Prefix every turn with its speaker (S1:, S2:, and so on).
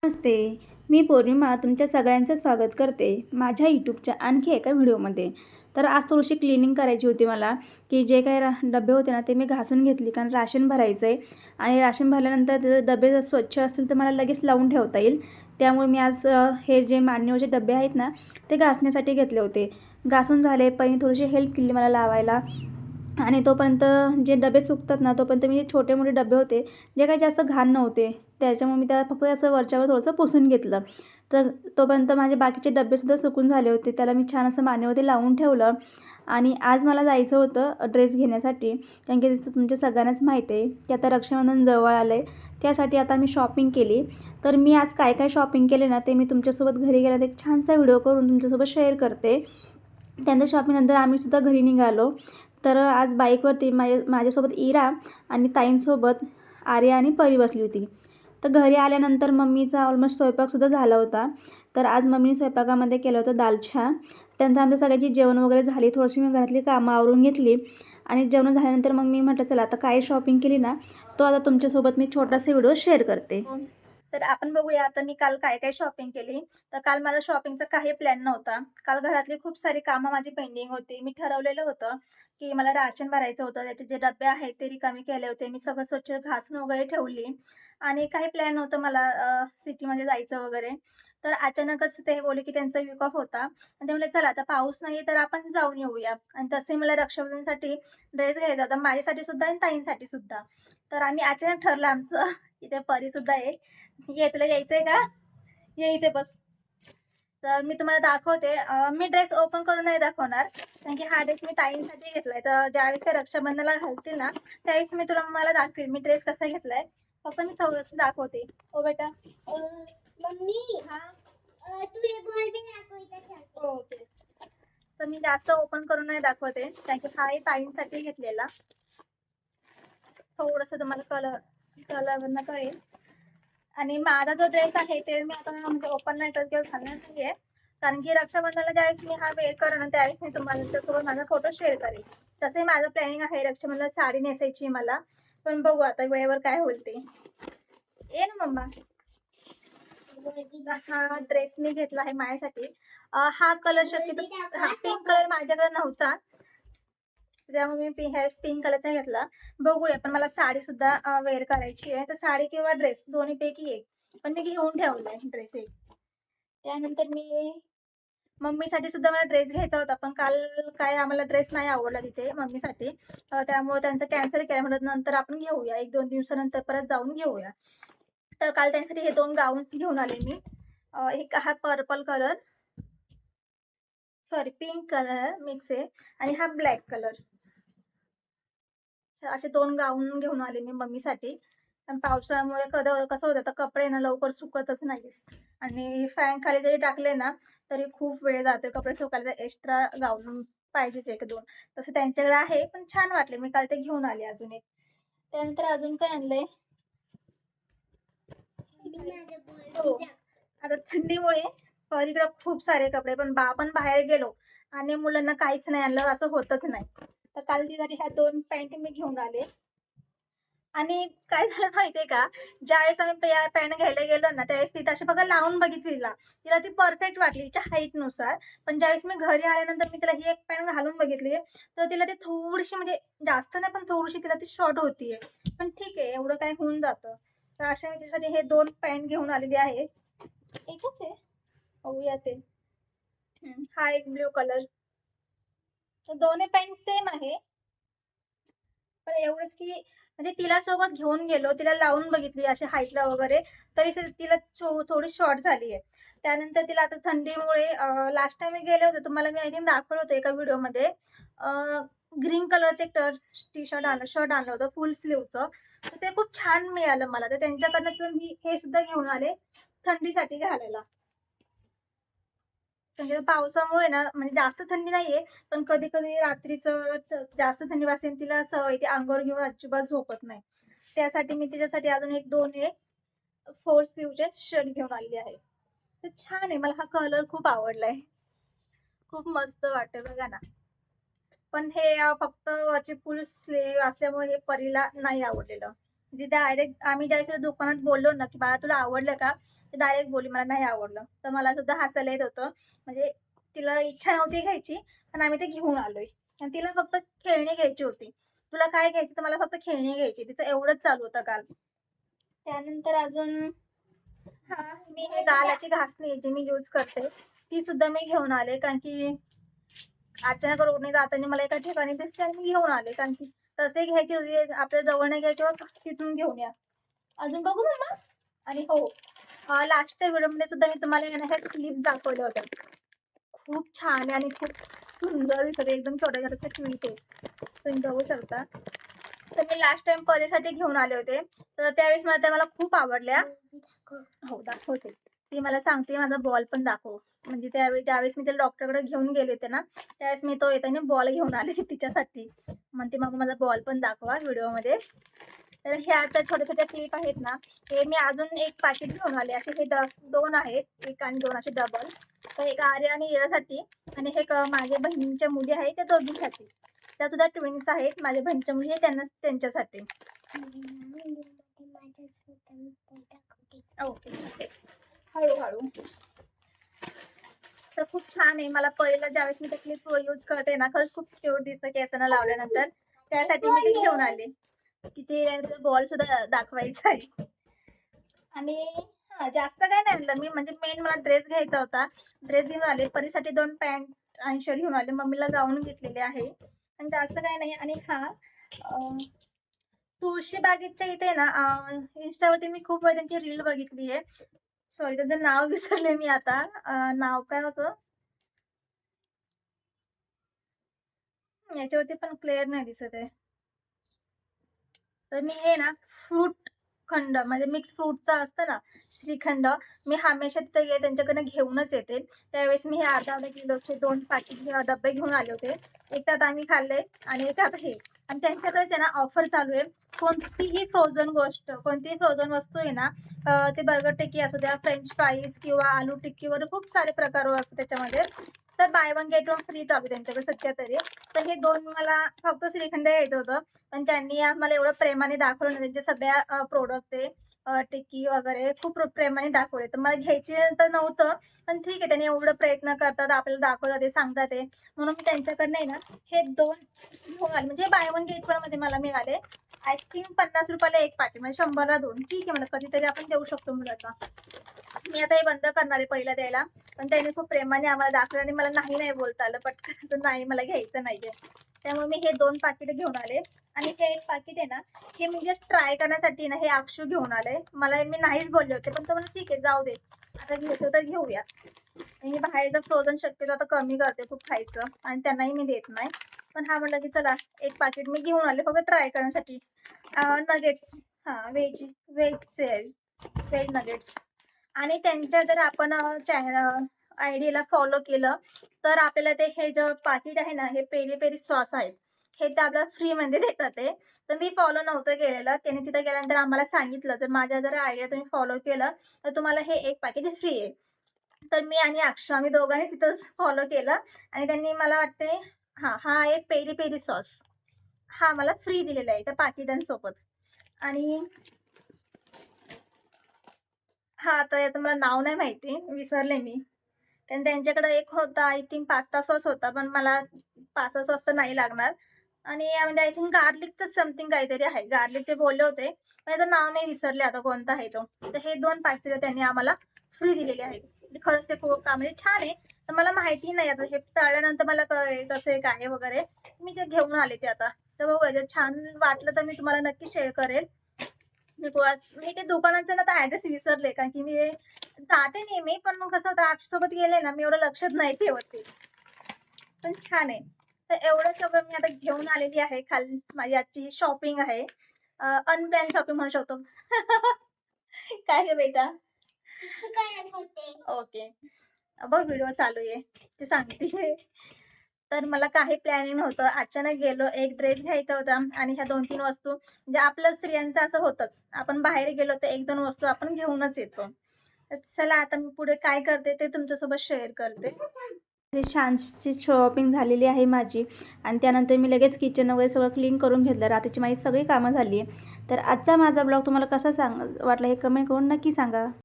S1: नमस्ते. मी पौर्णिमा तुमच्या सगळ्यांचं स्वागत करते माझ्या यूट्यूबच्या आणखी एका व्हिडिओमध्ये. तर आज थोडीशी क्लिनिंग करायची होती मला, की जे काही डबे होते ना ते मी घासून घेतली, कारण राशन भरायचं आहे आणि राशन भरल्यानंतर ते डबे जर स्वच्छ असतील तर मला लगेच लावून ठेवता येईल. त्यामुळे मी आज हे जे मांडणीवरचे डबे आहेत ना ते घासण्यासाठी घेतले होते. घासून झाले, पण थोडीशी हेल्प केली मला लावायला. आणि तोपर्यंत जे डबे सुकतात ना तोपर्यंत मी छोटे मोठे डबे होते जे काही जास्त घाण नव्हते, त्याच्यामुळे मी त्याला फक्त असं वरच्यावर थोडंसं पुसून घेतलं. तर तोपर्यंत माझे बाकीचे डबेसुद्धा सुकून झाले होते. त्याला मी छान असं मांडीवरती लावून ठेवलं. आणि आज मला जायचं होतं ड्रेस घेण्यासाठी, कारण की जसं तुमच्या सगळ्यांनाच माहिती आहे की आता रक्षाबंधन जवळ आलं आहे. त्यासाठी आता मी शॉपिंग केली. तर मी आज काय काय शॉपिंग केले ना ते मी तुमच्यासोबत घरी गेल्यानंतर एक छानसा व्हिडिओ करून तुमच्यासोबत शेअर करते. त्यानंतर शॉपिंगनंतर आम्हीसुद्धा घरी निघालो. तर आज बाईकवरती माझ्यासोबत इरा आणि ताईंसोबत आर्या आणि परी बसली होती. तर घरी आल्यानंतर मम्मीचा ऑलमोस्ट स्वयंपाकसुद्धा झाला होता. तर आज मम्मीने स्वयंपाकामध्ये केलं होतं दालछा. त्यानंतर आमच्या सगळ्यांची जेवण वगैरे झाली. थोडीशी मी घरातली कामं आवरून घेतली आणि जेवण झाल्यानंतर मग मी म्हटलं चला आता काय शॉपिंग केली ना तो आता तुमच्यासोबत मी छोटासा व्हिडिओ शेअर करते. तर आपण बघूया आता मी काल काय काय शॉपिंग केली. तर काल माझा शॉपिंगचा काही प्लॅन नव्हता. काल घरातली खूप सारी कामं माझी पेंडिंग होती. मी ठरवलेलं होतं की मला राशन भरायचं होतं. त्याचे जे डबे आहेत ते रिकामे केले होते. मी सगळं स्वच्छ घासून वगैरे ठेवली आणि काही प्लॅन नव्हतं मला सिटीमध्ये जायचं वगैरे. तर अचानकच ते बोलले की त्यांचा वीक ऑफ होता आणि ते म्हणले चला आता पाऊस नाही तर आपण जाऊन येऊया. आणि तसंही मला रक्षाबंधनसाठी ड्रेस घ्यायचा होता माझ्यासाठी सुद्धा आणि ताईंसाठी सुद्धा. तर आम्ही अचानक ठरलं आमचं इथे परी सुद्धा आहे. ये तुला यायचंय का? ये इथे बस. तर मी तुम्हाला दाखवते. मी ड्रेस ओपन करून नाही दाखवणार, कारण की हा ड्रेस मी ताईंसाठी घेतलाय. तर ज्यावेळेस ते रक्षाबंधनाला घालतील ना त्यावेळेस मी मला दाखवेल मी ड्रेस कसा घेतलाय. फक्त मी थोडंसं दाखवते. हो बेटा. मम्मी हा तू एक बॉल भी दाखव इथे. ओके. तर मी जास्त ओपन करून नाही दाखवते, कारण की हा ताईंसाठी घेतलेला. थोडंसं तुम्हाला कलर कळेल. आणि माझा जो ड्रेस आहे ते मी आता म्हणजे ओपन नाही करत किंवा घालणार नाहीये, कारण की रक्षाबंधनाला ज्यावेळेस मी हा वेअर करेन त्यावेळेस मी तुम्हाला त्यासोबत माझा फोटो शेअर करेन. तसंही माझं प्लॅनिंग आहे रक्षाबंधनाला साडी नेसायची मला, पण बघू आता वेळेवर काय होईल ते. ये ना मम्मा. हा ड्रेस मी घेतला आहे माझ्यासाठी. हा कलर शक्यतो पिंक कलर माझ्याकडे नव्हता, त्यामुळे मी ह्यावेळेस पिंक कलरचा घेतला. बघूया, पण मला साडी सुद्धा वेअर करायची आहे. तर साडी किंवा ड्रेस दोन्हीपैकी एक, पण मी घेऊन ठेवलाय ड्रेस एक. त्यानंतर मी मम्मीसाठी सुद्धा मला ड्रेस घ्यायचा होता, पण काल काय आम्हाला ड्रेस नाही आवडला तिथे मम्मीसाठी. त्यामुळे त्यांचं कॅन्सल केलं. म्हणत नंतर आपण घेऊया, 1-2 दिवसानंतर परत जाऊन घेऊया. तर काल त्यांच्यासाठी हे 2 गाऊन्स घेऊन आले मी. एक हा purple colour, sorry pink colour mix आहे, आणि हा ब्लॅक कलर. असे 2 गाऊन घेऊन आले मी मम्मीसाठी. आणि पावसामुळे कसं होतं आता कपडे ना लवकर सुकतच नाही, आणि फॅन खाली जरी टाकले ना तरी खूप वेळ जातो कपडे सुकायला. एक्स्ट्रा गाऊन पाहिजेच 1-2. तसं त्यांच्याकडे आहे, पण छान वाटले. मी काल ते घेऊन आले अजून एक. त्यानंतर अजून काय आणलंय? हो. आता थंडीमुळे परीकडे खूप सारे कपडे, पण आपण बाहेर गेलो आणि मुलांना काहीच नाही आणलं असं होतच नाही. तर काल तिसाठी ह्या 2 पॅन्ट मी घेऊन आले. आणि काय झालं माहितीये का, ज्यावेळेस आम्ही पॅन्ट घ्यायला गेलो ना त्यावेळेस ती तशी बघा लावून बघितली तिला. तिला ती परफेक्ट वाटली तिच्या हाईटनुसार. पण ज्यावेळेस मी घरी आल्यानंतर मी तिला ही एक पॅन्ट घालून बघितली, तर तिला ती थोडीशी म्हणजे जास्त नाही पण थोडीशी तिला ती शॉर्ट होतीये. पण ठीक आहे, एवढं काय होऊन जातं. तर अशा मी तिच्यासाठी हे 2 पॅन्ट घेऊन आलेली आहे. एकच आहे. बघूया ते. हा एक ब्ल्यू कलर. तर दोन्ही पॅन्ट सेम आहे. पण एवढंच की म्हणजे तिला सोबत घेऊन गेलो, तिला लावून बघितली अशी हाईटला वगैरे, तरी तिला थोडी शॉर्ट झाली आहे. त्यानंतर तिला आता थंडीमुळे लास्ट टाइम मी गेले होते, तुम्हाला मी आय थिंक दाखवलं होतं एका व्हिडिओमध्ये. ग्रीन कलरचे शर्ट आणलं होतं फुल स्लीवचं. तर ते खूप छान मिळालं मला. तर त्यांच्याकडनं मी हे सुद्धा घेऊन आले थंडीसाठी घालायला. म्हणजे पावसामुळे ना म्हणजे जास्त थंडी नाहीये, पण कधी-कधी रात्रीचं जास्त थंडी वाजते आणि तिला सवय ती अंगावर घेऊन अजिबात झोपत नाही. त्यासाठी मी तिच्यासाठी अजून 1-2 हे 4 स्लीवचे शर्ट घेऊन आलेली आहे. तर छान आहे. मला हा कलर खूप आवडलाय. खूप मस्त वाटतंय बघा ना. पण हे फक्त वरची फुल स्लीव असल्यामुळे हे परीला नाही आवडलेलं. म्हणजे डायरेक्ट आम्ही ज्यावेळेस दुकानात बोललो ना, की "बाळा तुला आवडलं का?" ती डायरेक्ट बोलली मला नाही आवडलं. तर मला सुद्धा हसायला येत होतं. म्हणजे तिला इच्छा नव्हती घ्यायची, पण आम्ही ते घेऊन आलोय. आणि तिला फक्त खेळणी घ्यायची होती. तुला काय घ्यायची? तर मला फक्त खेळणी घ्यायची. तिचं एवढंच चालू होतं काल. त्यानंतर अजून मी हे गालाची घासणी जी मी यूज करते, ती सुद्धा मी घेऊन आले. कारण की अचानक रोडने जाताना मला एका ठिकाणी दिसले आणि मी घेऊन आले. कारण की तसे घ्यायची होती, आपल्या जवळ नाही घ्यायची होती, तिथून घेऊन या. अजून बघू मम्मा. आणि हो, लास्टच्या व्हिडिओमध्ये सुद्धा मी तुम्हाला ह्या क्लिप्स दाखवल्या होत्या. खूप छान आहे आणि खूप सुंदर दिसत आहे. एकदम छोट्या छोट्याचे क्लिप आहे, तुम्ही बघू शकता. तर मी लास्ट टाइम परीसाठी घेऊन आले होते, तर त्यावेळेस मला त्या मला खूप आवडल्या. हो दाखवते. ती मला सांगते माझा बॉल पण दाखव. म्हणजे ज्यावेळेस मी त्याला डॉक्टरकडे घेऊन गेले होते ना, त्यावेळेस मी तो येताना बॉल घेऊन आले तिच्यासाठी. म्हणते मग माझा बॉल पण दाखवा व्हिडिओमध्ये. तर ह्या आता छोट्या छोट्या क्लिप आहेत ना, हे मी अजून एक पॅकेट घेऊन आले. असे हे दोन आहेत, एक आणि दोन असे डबल. तर एक आर्या आणि इरासाठी आणि हे माझ्या बहिणीच्या मुली आहेत त्या दोघींसाठी. त्या सुद्धा ट्विन्स आहेत, माझ्या बहिणीच्या मुली आहेत त्यांच्यासाठी. ओके, हळूहळू. तर खूप छान आहे. मला पहिलं ज्यावेळेस मी ते क्लिप यूज करते ना, खरंच खूप क्यूट दिसतं केसांना लावल्यानंतर. त्यासाठी मी ते घेऊन आले. तिथे बॉल सुद्धा दाखवायचा आहे. आणि जास्त काय नाही आणलं मी, म्हणजे मेन मला ड्रेस घ्यायचा होता. ड्रेस घेऊन आले. परीसाठी 2 पॅन्ट आणि शर्ट घेऊन आले. मम्मीला गाऊन घेतलेले आहे आणि जास्त काय नाही. आणि तुळशी बागेच्या इथे ना, इंस्टावरती मी खूप वेळ त्यांची रील बघितली आहे. सॉरी त्याचं नाव विसरले मी आता. नाव काय होतं? याच्यावरती पण क्लिअर नाही दिसत आहे. तर मी हे ना फ्रूट खंड म्हणजे मिक्स फ्रूटचा असतं ना श्रीखंड, मी हमेशा तिथे त्यांच्याकडनं घेऊनच येते. त्यावेळेस मी हे अर्धा किलोचे 2 पाकिट डब्बे घेऊन आले होते. एक त्यात आम्ही खाल्ले आणि एक आता हे. आणि त्यांच्याकडेच आहे ना ऑफर चालू आहे. कोणतीही फ्रोझन वस्तू आहे ना, ते बर्गर टिक्की असू द्या, फ्रेंच फ्राईज किंवा आलू टिक्की वगैरे खूप सारे प्रकार असतात त्याच्यामध्ये. तर by one get one free चालू त्यांच्याकडे सध्या तरी. तर हे 2 मला फक्त श्रीखंड घ्यायचं होतं, पण त्यांनी आम्हाला एवढं प्रेमाने दाखवलं ना, त्यांचे सगळ्या प्रोडक्ट ते टिक्की वगैरे खूप प्रेमाने दाखवले. तर मला घ्यायचे तर नव्हतं, पण ठीक आहे, त्यांनी एवढं प्रयत्न करतात, आपल्याला दाखवतात ते सांगतात ते, म्हणून मी त्यांच्याकडनं आहे ना हे 2 घेऊन आले. म्हणजे बाय वन गेट वन मध्ये मला मिळाले. आय थिंक 50 रुपयाला एक पाकिट, म्हणजे 100ला 2. ठीक आहे, मला कधीतरी आपण देऊ शकतो मुलाचा. मी आता हे बंद करणार आहे पहिला द्यायला, पण त्यांनी खूप प्रेमाने आम्हाला दाखवलं आणि मला नाही बोलता आलं पटकन, नाही मला घ्यायचं नाहीये. त्यामुळे मी हे 2 पाकिट घेऊन आले. आणि हे एक पाकिट आहे ना, हे मी जस्ट ट्राय करण्यासाठी ना हे अक्षू घेऊन आले. मी नाहीच बोलले होते, पण तो म्हणला ठीक आहे जाऊ दे, आता घेतो तर घेऊया. मी बाहेरचं फ्रोझन शक्यतो आता कमी करते खूप खायचं, आणि त्यांनाही मी देत नाही. पण हा म्हटलं की चला एक पाकिट मी घेऊन आले फक्त ट्राय करण्यासाठी. Nuggets, veg nuggets. आणि त्यांच्या जर आपण चॅनल आयडीला फॉलो केलं तर आपल्याला ते हे जे पाकिट आहे ना, हे पेरी पेरी सॉस आहेत, हे ते आपल्याला फ्रीमध्ये देतात ते. तर मी फॉलो नव्हतं केलेलं. त्याने तिथे गेल्यानंतर आम्हाला सांगितलं, जर माझ्या जर आयडिया तुम्ही फॉलो केलं तर तुम्हाला हे एक पाकिट फ्री आहे. तर मी आणि अक्षय आम्ही दोघांनी तिथंच फॉलो केलं आणि त्यांनी मला वाटते हा आहे पेरी पेरी सॉस, हा मला फ्री दिलेला आहे त्या पाकिटांसोबत. आणि आता याचं मला नाव नाही माहिती, विसरले मी. कारण त्यांच्याकडे एक होता आय थिंक पास्ता सॉस होता, पण मला पास्ता सॉस तर नाही लागणार. आणि यामध्ये आय थिंक गार्लिकचं समथिंग काहीतरी आहे, गार्लिक ते बोलले होते, पण याचं नाव नाही विसरले आता कोणता आहे तो. तर हे 2 पाकिटं त्यांनी आम्हाला फ्री दिलेले आहेत. खरंच ते खूप म्हणजे छान आहे. तर मला माहिती नाही आता हे तळल्यानंतर मला कळेल कसं आहे काय वगैरे. मी जे घेऊन आले ते आता. तर बघू जर छान वाटलं तर मी तुम्हाला नक्की शेअर करेल. मी ते दुकानाचा ना ऍड्रेस विसरले, कारण की मी जाते नेहमी, पण मग कसं होतं अक्षयसोबत गेले ना मी एवढं लक्षात नाही ठेवत ते. पण छान आहे. तर एवढं सगळं मी आता घेऊन आलेली आहे. माझी आजची शॉपिंग आहे. अनप्लॅन शॉपिंग म्हणू शकतो. काय ग बेटा? ओके. बघ व्हिडिओ चालू आहे ते सांगते. तर मला काही प्लॅनिंग नव्हतं. अचानक गेलो. एक ड्रेस घ्यायचा होता आणि ह्या 2-3 वस्तू, म्हणजे आपलं स्त्रियांचं असं होतंच. आपण बाहेर गेलो तर 1-2 वस्तू आपण घेऊनच येतो. तर चला आता मी पुढे काय करते ते तुमच्यासोबत शेअर करते. ते छानशी शॉपिंग झालेली आहे माझी, आणि त्यानंतर मी लगेच किचन वगैरे सगळं क्लीन करून घेतलं. रात्रीची माझी सगळी कामं झाली आहे. तर आजचा माझा ब्लॉग तुम्हाला कसा वाटला हे कमेंट करून नक्की सांगा.